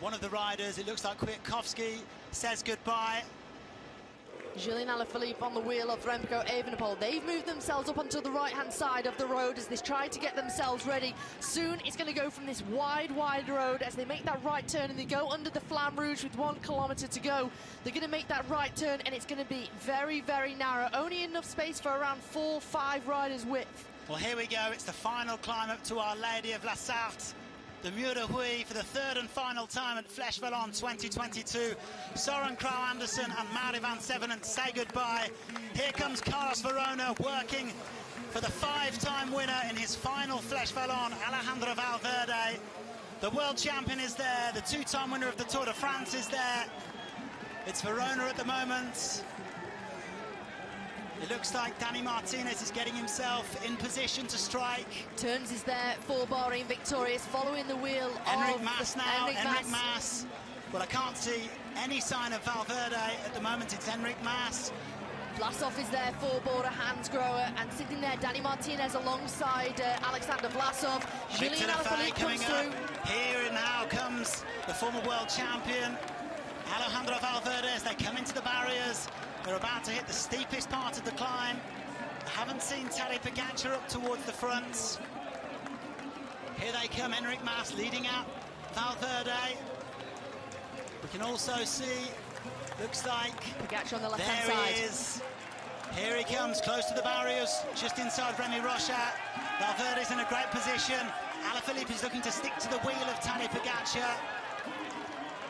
one of the riders, it looks like Kwiatkowski, says goodbye. Julian Alaphilippe on the wheel of Remco Evenepoel. They've moved themselves up onto the right-hand side of the road as they try to get themselves ready. Soon it's going to go from this wide road as they make that right turn and they go under the Flamme Rouge with 1 kilometre to go. They're going to make that right turn and it's going to be very, very narrow. Only enough space for around 4-5 riders width. Well, here we go. It's the final climb up to Our Lady of La Sarthe, the Mur de Huy, for the third and final time at Fleche Wallone 2022. Søren Kragh Andersen and Mari van Sevenen say goodbye. Here comes Carlos Verona working for the 5-time winner in his final Fleche Wallone, Alejandro Valverde. The world champion is there, the 2-time winner of the Tour de France is there. It's Verona at the moment. It looks like Dani Martinez is getting himself in position to strike. Turns is there for Bahrain victorious, following the wheel Enric of Mas now, Enric Mas. Well, I can't see any sign of Valverde at the moment. It's Enric Mas. Vlasov is there for Bora Hansgrohe, and sitting there, Dani Martinez alongside Alexander Vlasov. Julian Alaphilippe comes through. Here and now comes the former world champion, Alejandro Valverde, as they come into the barriers. They're about to hit the steepest part of the climb. I haven't seen Tadej Pogačar up towards the front. Here they come, Enric Mas leading out Valverde. We can also see, looks like... Pogačar on the left-hand side. There he is. Here he comes, close to the barriers, just inside Remy Rochat. Valverde's in a great position. Alaphilippe is looking to stick to the wheel of Tadej Pogačar.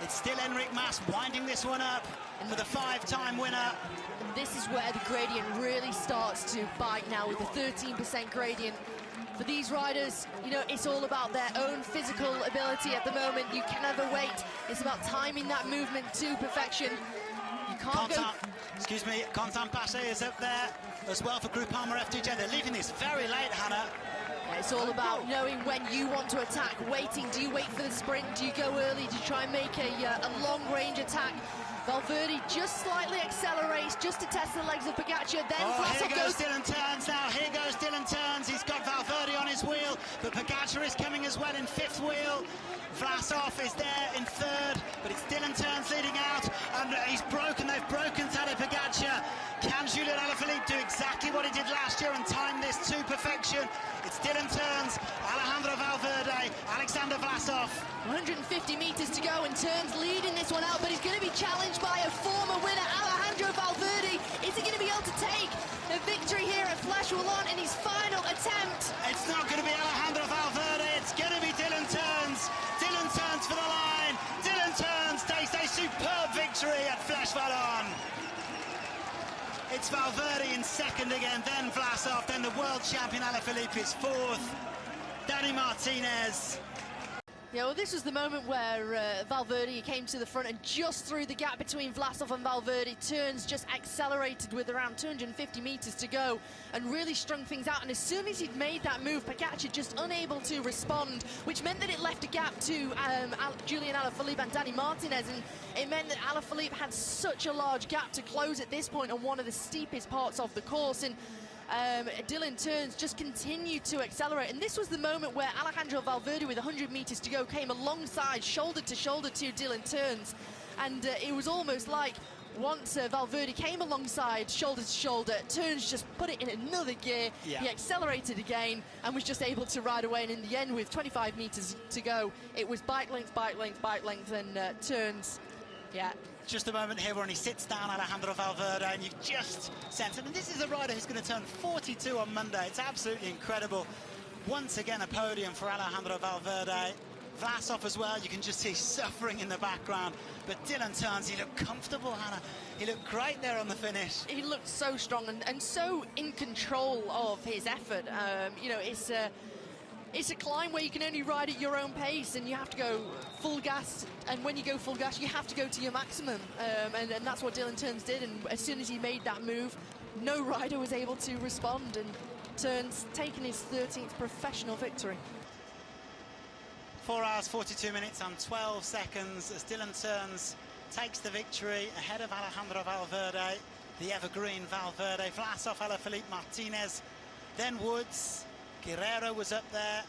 It's still Enric Mas winding this one up for the 5-time winner. And this is where the gradient really starts to bite now, with the 13% gradient. For these riders, you know, it's all about their own physical ability at the moment. You can never wait. It's about timing that movement to perfection. You can't Quentin Paché is up there as well for Groupama FDJ. They're leaving this very late, Hannah. It's all about knowing when you want to attack, waiting. Do you wait for the sprint? Do you go early to try and make a long-range attack? Valverde just slightly accelerates just to test the legs of Pogačar. Then here goes Dylan Teuns now. Here goes Dylan Teuns. He's got Valverde on his wheel, but Pogačar is coming as well in 5th wheel. Vlasov is there in 3rd, but it's Dylan Teuns leading out, and they've broken Tadej Pogačar. Can Julian Alaphilippe do exactly what he did last year and time this to perfection? It's Dylan Teuns, Alejandro Valverde, Alexander Vlasov. 150 metres to go, and Teuns leading this one out, but he's going to be challenged by a former winner, Alejandro Valverde. Is he going to be able to take the victory here at Fleche Wallone in his final attempt? It's not going to be Alejandro Valverde, it's going to be Dylan Teuns. Dylan Teuns for the line. Dylan Teuns takes a superb victory at Fleche Wallone. It's Valverde in 2nd again, then Vlasov, then the world champion Alaphilippe is 4th. Dani Martinez. Yeah, well, this was the moment where Valverde came to the front, and just through the gap between Vlasov and Valverde, Teuns just accelerated with around 250 metres to go and really strung things out. And as soon as he'd made that move, Pogačar just unable to respond, which meant that it left a gap to Julian Alaphilippe and Dani Martinez, and it meant that Alaphilippe had such a large gap to close at this point on one of the steepest parts of the course. And Dylan Teuns just continued to accelerate, and this was the moment where Alejandro Valverde, with 100 metres to go, came alongside, shoulder to shoulder to Dylan Teuns, and it was almost like once Valverde came alongside, shoulder to shoulder, Teuns just put it in another gear. He accelerated again and was just able to ride away, and in the end, with 25 metres to go, it was bike length, and Teuns, Just a moment here when he sits down, Alejandro Valverde, and you just sense it. And this is a rider who's going to turn 42 on Monday. It's absolutely incredible. Once again, a podium for Alejandro Valverde. Vlasov as well, you can just see suffering in the background. But Dylan Teuns, he looked comfortable, Hannah. He looked great there on the finish. He looked so strong and so in control of his effort. You know, it's a climb where you can only ride at your own pace, and you have to go full gas, and when you go full gas you have to go to your maximum, and that's what Dylan Teuns did. And as soon as he made that move, no rider was able to respond, and Teuns taking his 13th professional victory. 4 hours 42 minutes and 12 seconds as Dylan Teuns takes the victory ahead of Alejandro Valverde, the evergreen Valverde, Vlasov, Alaphilippe, Martinez, then Woods. Guerrero was up there,